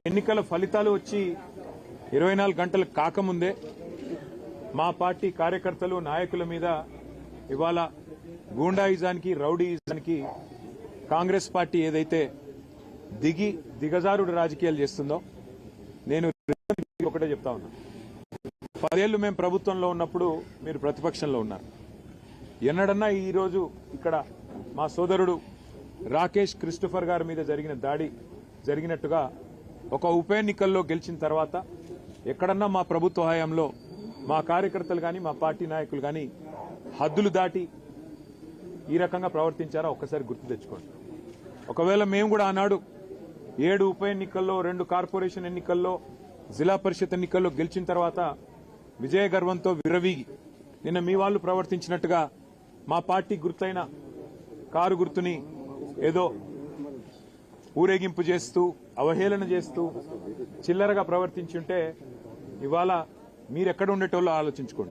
ఎన్నికల ఫలితాలు వచ్చి 24 గంటలు కాకముందే మా పార్టీ కార్యకర్తలు నాయకుల మీద ఇవాళ గూండాయిజానికి రౌడీయిజానికి కాంగ్రెస్ పార్టీ ఏదైతే దిగజారుడు రాజకీయాలు చేస్తుందో నేను ఒకటే చెప్తా ఉన్నా. 10 ఏళ్లు మేము ప్రభుత్వంలో ఉన్నప్పుడు మీరు ప్రతిపక్షంలో ఉన్నారు. ఎన్నడన్నా ఈరోజు ఇక్కడ మా సోదరుడు రాకేష్ క్రిస్టోఫర్ గారి మీద జరిగిన దాడి జరిగినట్టుగా ఒక ఉప ఎన్నికల్లో గెలిచిన తర్వాత ఎక్కడన్నా మా ప్రభుత్వ హయాంలో మా కార్యకర్తలు కానీ మా పార్టీ నాయకులు కానీ హద్దులు దాటి ఈ రకంగా ప్రవర్తించారా ఒక్కసారి గుర్తు తెచ్చుకోండి. ఒకవేళ మేము కూడా ఆనాడు 7 ఉప ఎన్నికల్లో 2 కార్పొరేషన్ ఎన్నికల్లో జిల్లా పరిషత్ ఎన్నికల్లో గెలిచిన తర్వాత విజయ గర్వంతో విర్రవీగి నిన్న మీ వాళ్ళు ప్రవర్తించినట్టుగా మా పార్టీ గుర్తైన కారు గుర్తుని ఏదో ఊరేగింపు చేస్తూ అవహేళన చేస్తూ చిల్లరగా ప్రవర్తించుంటే ఇవాళ మీరెక్కడ ఉండేటోళ్ళో ఆలోచించుకోండి.